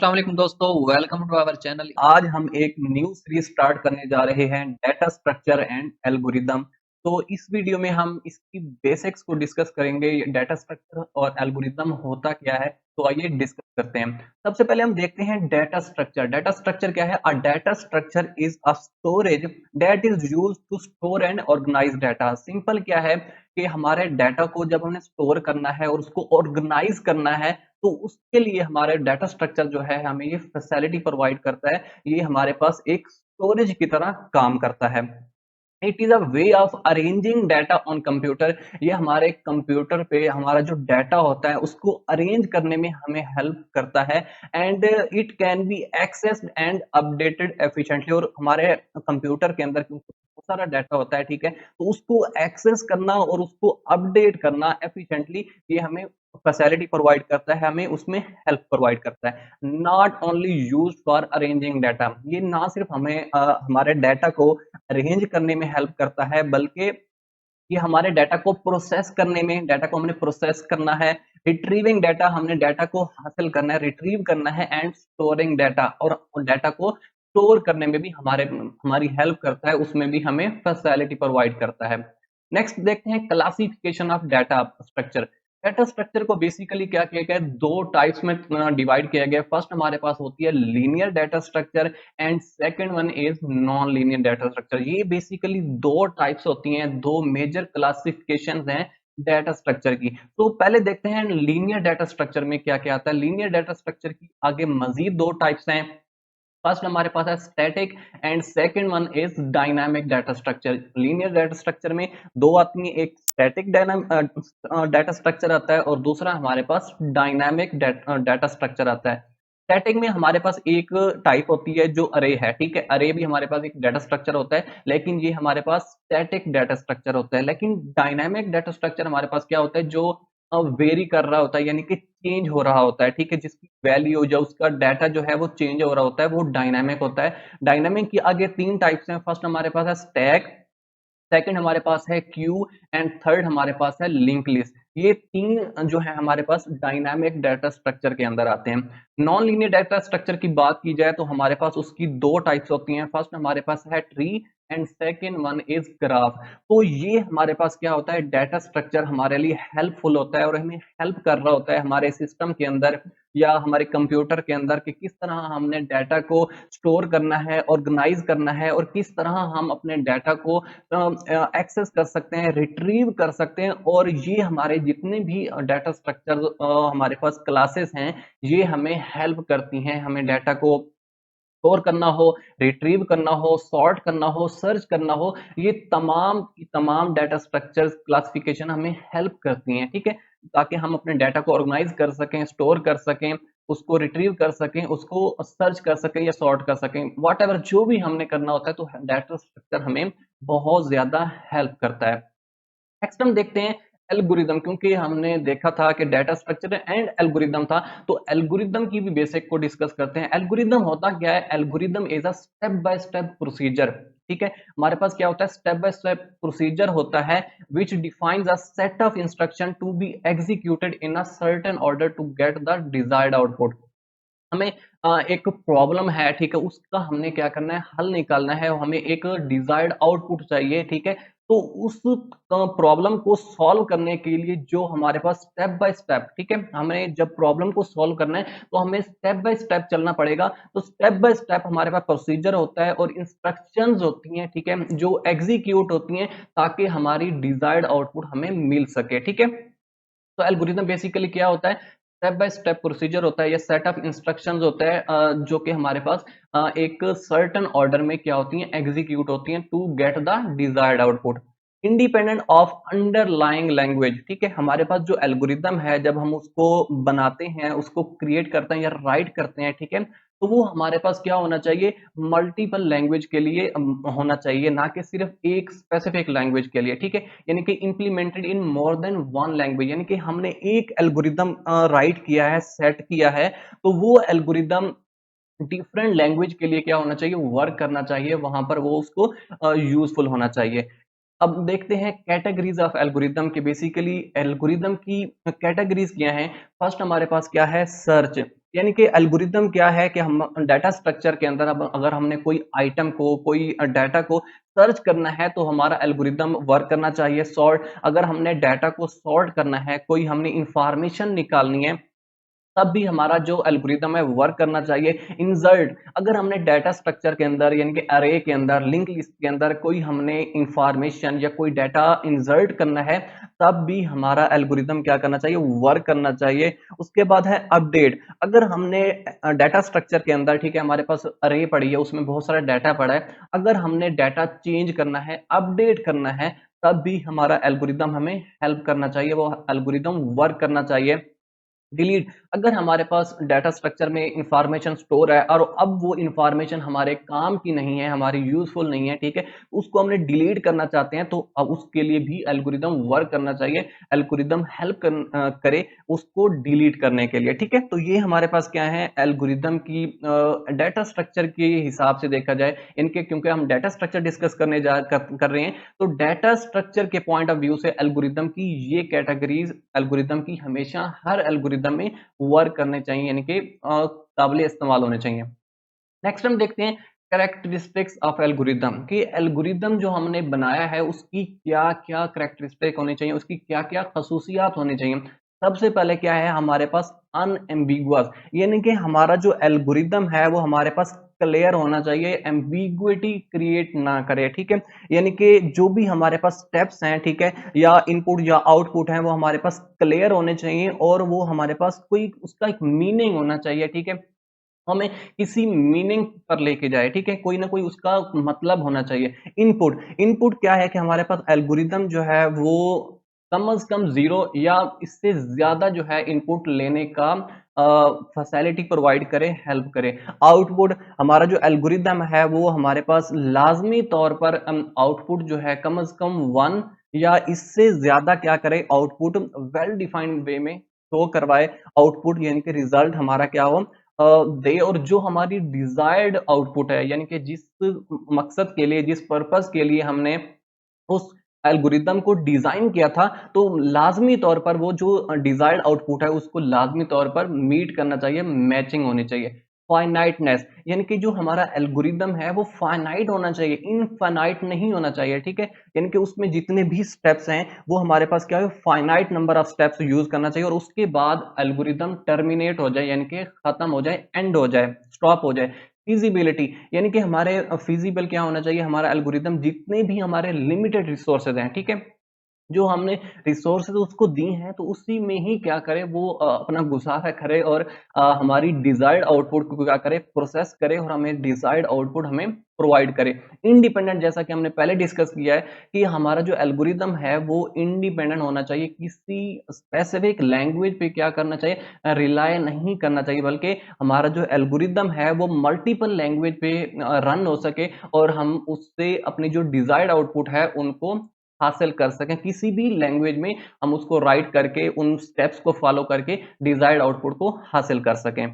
अस्सलाम वालेकुम दोस्तों, वेलकम टू आवर चैनल। आज हम एक न्यू सीरीज स्टार्ट करने जा रहे हैं, डेटा स्ट्रक्चर एंड एल्गोरिदम। तो इस वीडियो में हम इसकी बेसिक्स को डिस्कस करेंगे। डेटा स्ट्रक्चर और एल्गोरिदम होता क्या है, तो आइए डिस्कस करते हैं। सबसे पहले हम देखते हैं डेटा स्ट्रक्चर। डेटा स्ट्रक्चर क्या है? A data structure is a storage that is used to store and organise data. Simple क्या है कि हमारे डाटा को जब हमें स्टोर करना है और उसको ऑर्गेनाइज करना है, तो उसके लिए हमारे डाटा स्ट्रक्चर जो है हमें ये फैसिलिटी प्रोवाइड करता है। ये हमारे पास एक स्टोरेज की तरह काम करता है। It is a way of arranging data on computer. ये हमारे कंप्यूटर पे हमारा जो डाटा होता है उसको अरेंज करने में हमें हेल्प करता है। And it can be accessed and updated efficiently. और हमारे कंप्यूटर के अंदर क्योंकि बहुत सारा डाटा होता है, ठीक है, तो उसको एक्सेस करना और उसको अपडेट करना एफिशिएंटली, ये हमें फैसिलिटी प्रोवाइड करता है, हमें उसमें हेल्प प्रोवाइड करता है। Not only used for arranging data. ये ना सिर्फ हमें हमारे डाटा को अरेंज करने में हेल्प करता है, बल्कि ये हमारे डाटा को प्रोसेस करने में, डाटा को हमने प्रोसेस करना है, रिट्रीविंग डाटा, हमने डाटा को हासिल करना है, रिट्रीव करना है, एंड स्टोरिंग डाटा, और डाटा को स्टोर करने में भी हमारी हेल्प करता है, उसमें भी हमें फैसिलिटी प्रोवाइड करता है। नेक्स्ट देखते हैं classification of data structure. Data structure को बेसिकली क्या किया गया है, दो टाइप्स में डिवाइड किया गया है। फर्स्ट हमारे पास होती है linear data structure and second one is non linear data structure. ये बेसिकली दो टाइप्स होती हैं, दो मेजर क्लासिफिकेशंस हैं डाटा स्ट्रक्चर की। तो पहले देखते हैं लीनियर डाटा स्ट्रक्चर में क्या क्या आता है। लीनियर डाटा स्ट्रक्चर की आगे मजीद दो टाइप्स हैं। फर्स्ट हमारे पास है static and second one is dynamic data structure. Linear data structure में दो आती हैं, एक स्टैटिक डाटा स्ट्रक्चर आता है और दूसरा हमारे पास डायनामिक डाटा स्ट्रक्चर आता है। स्टैटिक में हमारे पास एक टाइप होती है जो अरे है, ठीक है, अरे भी हमारे पास एक डाटा स्ट्रक्चर होता है, लेकिन ये हमारे पास स्टैटिक डाटा स्ट्रक्चर होता है। लेकिन डायनामिक डाटा स्ट्रक्चर हमारे पास क्या होता है, जो वेरी कर रहा होता है, यानी कि चेंज हो रहा होता है, ठीक है, जिसकी वैल्यू जो उसका डाटा जो है वो चेंज हो रहा होता है, वो डायनामिक होता है। डायनामिक की आगे तीन टाइप्स हैं। फर्स्ट हमारे पास है स्टैक, सेकंड हमारे पास है क्यू, एंड थर्ड हमारे पास है लिंक लिस्ट। ये तीन जो है हमारे पास डायनामिक डाटा स्ट्रक्चर के अंदर आते हैं। नॉन लीनियर डाटा स्ट्रक्चर की बात की जाए तो हमारे पास उसकी दो टाइप्स होती हैं। फर्स्ट हमारे पास है tree and second one is graph. तो ये हमारे पास क्या होता है, डाटा स्ट्रक्चर हमारे लिए हेल्पफुल होता है और हमें हेल्प कर रहा होता है हमारे सिस्टम के अंदर या हमारे कंप्यूटर के अंदर कि किस तरह हमने डाटा को स्टोर करना है, ऑर्गेनाइज करना है, और किस तरह हम अपने डाटा को एक्सेस कर सकते हैं, रिट्रीव कर सकते हैं। और ये हमारे जितने भी डाटा स्ट्रक्चर हमारे पास क्लासेस हैं, ये हमें हेल्प करती हैं। हमें डाटा को स्टोर करना हो, रिट्रीव करना हो, सॉर्ट करना हो, सर्च करना हो, ये तमाम की तमाम डाटा स्ट्रक्चर्स क्लासिफिकेशन हमें हेल्प करती हैं, ठीक है, ताकि हम अपने डाटा को ऑर्गेनाइज कर सकें, स्टोर कर सकें, उसको रिट्रीव कर सकें, उसको सर्च कर सकें या सॉर्ट कर सकें, वॉट एवर जो भी हमने करना होता है, तो डाटा स्ट्रक्चर हमें बहुत ज्यादा हेल्प करता है। नेक्स्ट हम देखते हैं एल्गोरिदम, क्योंकि हमने देखा था कि डाटा स्ट्रक्चर एंड एल्गोरिदम था, तो एल्गोरिदम की भी बेसिक को डिस्कस करते हैं। एल्गोरिदम होता क्या है? Algorithm is a step by step procedure, ठीक है। हमारे पास क्या होता है? स्टेप बाय स्टेप प्रोसीजर होता है which defines a set of instruction to be executed in a certain order to get the desired output. हमें एक प्रॉब्लम है, ठीक है, उसका हमने क्या करना है, हल निकालना है, हमें एक डिजायर्ड आउटपुट चाहिए, ठीक है। तो उस प्रॉब्लम को सॉल्व करने के लिए जो हमारे पास स्टेप बाय स्टेप, ठीक है, हमें जब प्रॉब्लम को सॉल्व करना है तो हमें स्टेप बाय स्टेप चलना पड़ेगा। तो स्टेप बाय स्टेप हमारे पास प्रोसीजर होता है और इंस्ट्रक्शंस होती हैं, ठीक है, जो एग्जीक्यूट होती हैं ताकि हमारी डिजायर्ड आउटपुट हमें मिल सके, ठीक है। तो एल्गोरिथम बेसिकली क्या होता है? स्टेप बाय स्टेप प्रोसीजर होता है या सेट ऑफ इंस्ट्रक्शंस होता है, जो कि हमारे पास एक सर्टेन ऑर्डर में क्या होती हैं, एग्जीक्यूट होती हैं to get the desired output independent of underlying language, ठीक है। हमारे पास जो एल्गोरिदम है, जब हम उसको बनाते हैं, उसको क्रिएट करते हैं या राइट करते हैं, ठीक है, तो वो हमारे पास क्या होना चाहिए, मल्टीपल लैंग्वेज के लिए होना चाहिए, ना कि सिर्फ एक स्पेसिफिक लैंग्वेज के लिए, ठीक है। यानी कि implemented in more than one language, यानी कि हमने एक एल्गोरिदम राइट किया है, सेट किया है, तो वो एल्गोरिदम डिफरेंट लैंग्वेज के लिए क्या होना चाहिए, वर्क करना चाहिए, वहां पर वो उसको यूजफुल होना चाहिए। अब देखते हैं कैटेगरीज ऑफ एल्गोरिदम के। बेसिकली एल्गोरिदम की कैटेगरीज क्या हैं। फर्स्ट हमारे पास क्या है, सर्च। यानी कि एल्गोरिदम क्या है कि हम डाटा स्ट्रक्चर के अंदर अब अगर हमने कोई आइटम को, कोई डाटा को सर्च करना है तो हमारा एल्गोरिदम वर्क करना चाहिए। सॉर्ट, अगर हमने डाटा को सॉर्ट करना है, कोई हमने इंफॉर्मेशन निकालनी है, तब भी हमारा जो एल्गोरिदम है वर्क करना चाहिए। इंसर्ट, अगर हमने डाटा स्ट्रक्चर के अंदर यानी कि अरे के अंदर, लिंक लिस्ट के अंदर कोई हमने इंफॉर्मेशन या कोई डाटा इंसर्ट करना है, तब भी हमारा एल्गोरिदम क्या करना चाहिए, वर्क करना चाहिए। उसके बाद है अपडेट, अगर हमने डाटा स्ट्रक्चर के अंदर, ठीक है, हमारे पास अरे पड़ी है, उसमें बहुत सारा डाटा पड़ा है, अगर हमने डाटा चेंज करना है, अपडेट करना है, तब भी हमारा एल्गोरिदम हमें हेल्प करना चाहिए, वो एल्गोरिदम वर्क करना चाहिए। डिलीट, अगर हमारे पास डाटा स्ट्रक्चर में इंफॉर्मेशन स्टोर है और अब वो इंफॉर्मेशन हमारे काम की नहीं है, हमारी यूजफुल नहीं है, ठीक है, उसको हमने डिलीट करना चाहते हैं, तो अब उसके लिए भी एल्गोरिदम वर्क करना चाहिए, एल्गोरिदम हेल्प करे उसको डिलीट करने के लिए, ठीक है। तो ये हमारे पास क्या है, एल्गोरिदम की डाटा स्ट्रक्चर के हिसाब से देखा जाए इनके, क्योंकि हम डाटा स्ट्रक्चर डिस्कस कर रहे हैं, तो डाटा स्ट्रक्चर के पॉइंट ऑफ व्यू से एल्गोरिदम की ये कैटेगरीज एल्गोरिदम की हमेशा हर एल्गोरिदम में वर्क करने चाहिए, यानी कि काबिल इस्तेमाल होने चाहिए। नेक्स्ट हम देखते हैं कैरेक्टरिस्टिक्स ऑफ एल्गोरिदम, कि एल्गोरिदम जो हमने बनाया है उसकी क्या क्या कैरेक्टरिस्टिक होनी चाहिए, उसकी क्या क्या खसूसियात होनी चाहिए। सबसे पहले क्या है हमारे पास, अनएम्बिगुअस, यानी कि हमारा जो एल्गोरिदम है वो हमारे पास क्लियर होना चाहिए, एम्बिगुइटी क्रिएट ना करे, ठीक है। यानी कि जो भी हमारे पास स्टेप्स हैं, ठीक है, या इनपुट या आउटपुट है, वो हमारे पास क्लियर होने चाहिए और वो हमारे पास कोई उसका एक मीनिंग होना चाहिए, ठीक है, हमें किसी मीनिंग पर लेके जाए, ठीक है, कोई ना कोई उसका मतलब होना चाहिए। इनपुट, इनपुट क्या है कि हमारे पास एल्गोरिदम जो है वो कम से कम 0 या इससे ज्यादा जो है इनपुट लेने का फैसिलिटी प्रोवाइड करे, हेल्प करे। आउटपुट, हमारा जो एल्गोरिदम है वो हमारे पास लाजमी तौर पर आउटपुट जो है कम से कम 1 या इससे ज्यादा क्या करे, आउटपुट वेल डिफाइंड वे में शो करवाए, आउटपुट यानी कि रिजल्ट हमारा क्या हो दे, और जो हमारी डिजायर्ड आउटपुट है, यानी कि जिस मकसद के लिए, जिस पर्पस के लिए हमने उस एल्गोरिदम को डिजाइन किया था, तो लाजमी तौर पर वो जो डिजायर्ड आउटपुट है उसको लाजमी तौर पर मीट करना चाहिए, मैचिंग होनी चाहिए। फाइनाइटनेस, यानी कि जो हमारा एल्गोरिदम है वो फाइनाइट होना चाहिए, इनफाइनाइट नहीं होना चाहिए, ठीक है, यानी कि उसमें जितने भी स्टेप्स हैं वो हमारे पास क्या है, finite number of steps use करना चाहिए, और उसके बाद एल्गोरिदम टर्मिनेट हो जाए, यानी कि खत्म हो जाए, एंड हो जाए, स्टॉप हो जाए। फिजिबिलिटी, यानी कि हमारे फिजिबल क्या होना चाहिए, हमारा एल्गोरिदम जितने भी हमारे लिमिटेड रिसोर्सेज हैं, ठीक है, जो हमने रिसोर्सेज उसको दी हैं, तो उसी में ही क्या करे वो अपना गुजारा करे और हमारी डिजायर्ड आउटपुट को क्या करे, प्रोसेस करे, और हमें डिजायर्ड आउटपुट हमें प्रोवाइड करे। इंडिपेंडेंट, जैसा कि हमने पहले डिस्कस किया है कि हमारा जो एल्गोरिदम है वो इंडिपेंडेंट होना चाहिए, किसी स्पेसिफिक लैंग्वेज पे क्या करना चाहिए, रिलाय नहीं करना चाहिए, बल्कि हमारा जो एल्गोरिदम है वो मल्टीपल लैंग्वेज पे रन हो सके और हम उससे अपनी जो डिजायर्ड आउटपुट है उनको हासिल कर सकें, किसी भी लैंग्वेज में हम उसको राइट करके उन स्टेप्स को फॉलो करके डिजायर्ड आउटपुट को हासिल कर सकें।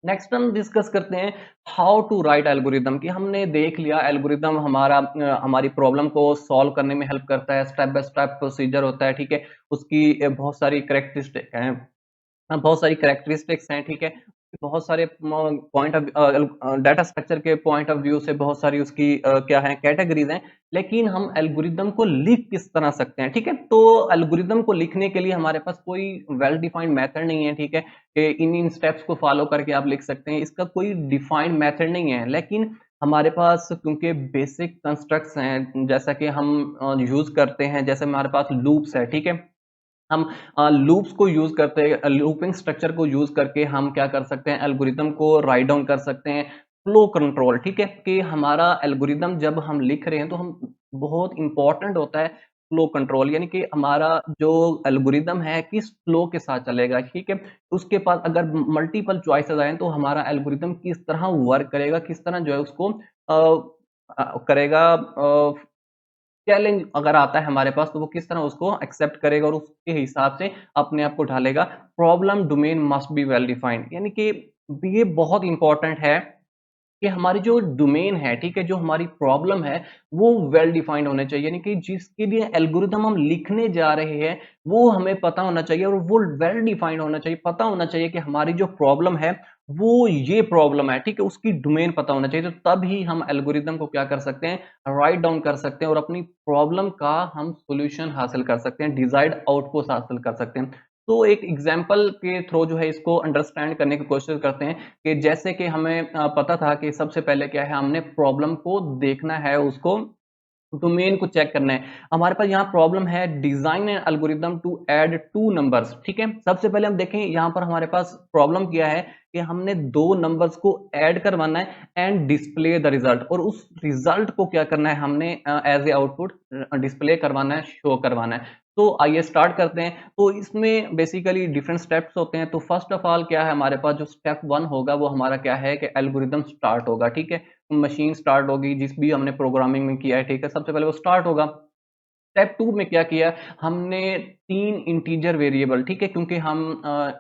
नेक्स्ट हम डिस्कस करते हैं हाउ टू राइट एल्गोरिदम, की हमने देख लिया एल्गोरिदम हमारा हमारी प्रॉब्लम को सॉल्व करने में हेल्प करता है, स्टेप बाय स्टेप प्रोसीजर होता है, ठीक है, उसकी बहुत सारी करेक्टरिस्टिक हैं, बहुत सारी करेक्टरिस्टिक्स हैं, ठीक है, बहुत सारे पॉइंट ऑफ डाटा स्ट्रक्चर के पॉइंट ऑफ व्यू से बहुत सारी उसकी क्या है, कैटेगरीज हैं, लेकिन हम एल्गोरिदम को लिख किस तरह सकते हैं, ठीक है, तो एल्गोरिदम को लिखने के लिए हमारे पास कोई वेल डिफाइंड मेथड नहीं है, ठीक है, कि इन इन स्टेप्स को फॉलो करके आप लिख सकते हैं, इसका कोई डिफाइंड मेथड नहीं है, लेकिन हमारे पास क्योंकि बेसिक कंस्ट्रक्ट्स हैं, जैसा कि हम यूज करते हैं, जैसे हमारे पास लूप्स है, ठीक है, हम लूप्स को यूज करते हैं, लूपिंग स्ट्रक्चर को यूज करके हम क्या कर सकते हैं, एल्गोरिदम को राइट डाउन कर सकते हैं। फ्लो कंट्रोल, ठीक है, कि हमारा एल्गोरिदम जब हम लिख रहे हैं तो हम बहुत इंपॉर्टेंट होता है फ्लो कंट्रोल, यानी कि हमारा जो एल्गोरिदम है किस फ्लो के साथ चलेगा, ठीक है, उसके पास अगर मल्टीपल चॉइसेस आए तो हमारा एल्गोरिदम किस तरह वर्क करेगा, किस तरह जो है उसको करेगा, चैलेंज अगर आता है हमारे पास तो वो किस तरह उसको एक्सेप्ट करेगा और उसके हिसाब से अपने आप को ढालेगा। Problem domain must be well defined, यानी कि ये बहुत इंपॉर्टेंट है कि हमारी जो डोमेन है, ठीक है, जो हमारी प्रॉब्लम है, वो वेल डिफाइंड होने चाहिए, यानी कि जिसके लिए एल्गोरिदम हम लिखने जा रहे हैं, वो हमें पता होना चाहिए और वो वेल डिफाइंड होना चाहिए। पता होना चाहिए कि हमारी जो प्रॉब्लम है, वो ये प्रॉब्लम है, ठीक है, उसकी डोमेन पता होना चाहिए। तो तब ही हम एल्गोरिदम को क्या कर सकते हैं, राइट डाउन कर सकते हैं और अपनी प्रॉब्लम का हम सॉल्यूशन हासिल कर सकते हैं, डिजायर्ड आउटपुट हासिल कर सकते हैं। तो एक एग्जांपल के थ्रू जो है इसको अंडरस्टैंड करने की कोशिश करते हैं कि जैसे कि हमें पता था कि सबसे पहले क्या है, हमने प्रॉब्लम को देखना है, उसको डोमेन को चेक करना है। हमारे पास यहाँ प्रॉब्लम है, design an algorithm to add two numbers, ठीक है। सबसे पहले हम देखें यहाँ पर हमारे पास प्रॉब्लम क्या है कि हमने दो नंबर्स को ऐड करवाना है एंड डिस्प्ले द रिजल्ट, और उस रिजल्ट को क्या करना है, हमने एज ए आउटपुट डिस्प्ले करवाना है, शो करवाना है। तो आइए स्टार्ट करते हैं। तो इसमें बेसिकली डिफरेंट स्टेप्स होते हैं। तो फर्स्ट ऑफ ऑल क्या है, हमारे पास जो स्टेप वन होगा वो हमारा क्या है कि एल्गोरिदम स्टार्ट होगा, ठीक है। मशीन स्टार्ट होगी, जिस भी हमने प्रोग्रामिंग में किया है, ठीक है, सबसे पहले वो स्टार्ट होगा। स्टेप टू में क्या किया, हमने तीन इंटीजर वेरिएबल, ठीक है, क्योंकि हम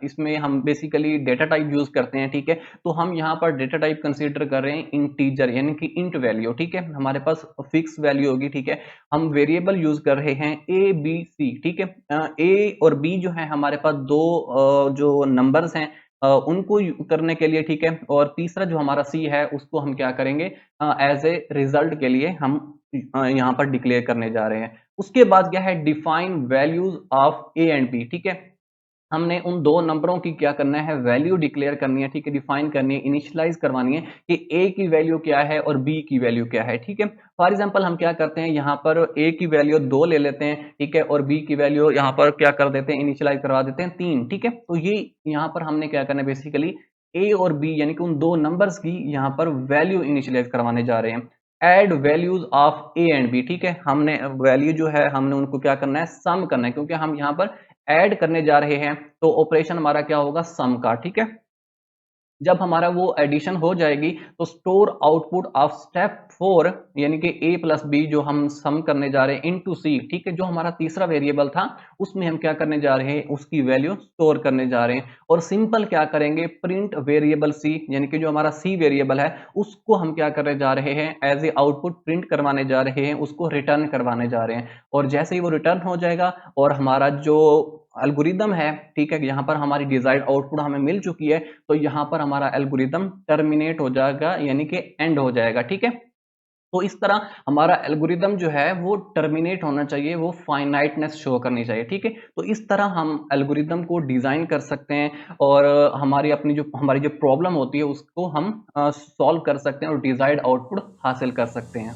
इसमें हम बेसिकली डेटा टाइप यूज करते हैं, ठीक है। तो हम यहाँ पर डेटा टाइप कंसीडर कर रहे हैं इंटीजर, यानी कि इंट वैल्यू, ठीक है, हमारे पास फिक्स वैल्यू होगी, ठीक है। हम वेरिएबल यूज कर रहे हैं ए बी सी, ठीक है। ए और बी जो है हमारे पास दो जो नंबर्स हैं, उनको करने के लिए, ठीक है। और तीसरा जो हमारा सी है उसको हम क्या करेंगे, एज ए रिजल्ट के लिए हम यहाँ पर डिक्लेयर करने जा रहे हैं। उसके बाद क्या है, define values of A and B, ठीक है। हमने उन दो नंबरों की क्या करना है, वैल्यू डिक्लेयर करनी है, ठीक है, डिफाइन करनी है, इनिशियलाइज करवानी है कि ए की वैल्यू क्या है और बी की वैल्यू क्या है, ठीक है। फॉर एग्जांपल हम क्या करते हैं, यहाँ पर ए की वैल्यू 2 ले लेते हैं, ठीक है, और बी की वैल्यू यहाँ पर क्या कर देते हैं, इनिशियलाइज करवा देते हैं 3, ठीक है। तो ये यहाँ पर हमने क्या करना है, बेसिकली ए और बी यानी कि उन दो नंबर्स की यहाँ पर वैल्यू इनिशियलाइज करवाने जा रहे हैं। Add values of A and B, ठीक है, हमने वैल्यू जो है हमने उनको क्या करना है, सम करना है, क्योंकि हम यहाँ पर ऐड करने जा रहे हैं। तो ऑपरेशन हमारा क्या होगा, सम का, ठीक है। जब हमारा वो एडिशन हो जाएगी तो स्टोर आउटपुट ऑफ स्टेप 4, यानी कि a प्लस बी जो हम सम करने जा रहे हैं इनटू सी, ठीक है, जो हमारा तीसरा वेरिएबल था उसमें हम क्या करने जा रहे हैं, उसकी वैल्यू स्टोर करने जा रहे हैं। और सिंपल क्या करेंगे, प्रिंट वेरिएबल सी, यानी कि जो हमारा सी वेरिएबल है उसको हम क्या करने जा रहे हैं, एज ए आउटपुट प्रिंट करवाने जा रहे हैं, उसको रिटर्न करवाने जा रहे हैं। और जैसे ही वो रिटर्न हो जाएगा और हमारा जो एल्गोरिदम है, ठीक है, यहाँ पर हमारी डिजायर्ड आउटपुट हमें मिल चुकी है, तो यहाँ पर हमारा एल्गोरिदम टर्मिनेट हो जाएगा, यानी कि एंड हो जाएगा, ठीक है। तो इस तरह हमारा एल्गोरिदम जो है वो टर्मिनेट होना चाहिए, वो फाइनाइटनेस शो करनी चाहिए, ठीक है। तो इस तरह हम एल्गोरिदम को डिजाइन कर सकते हैं और हमारी जो प्रॉब्लम होती है उसको हम सॉल्व कर सकते हैं और डिजायर्ड आउटपुट हासिल कर सकते हैं।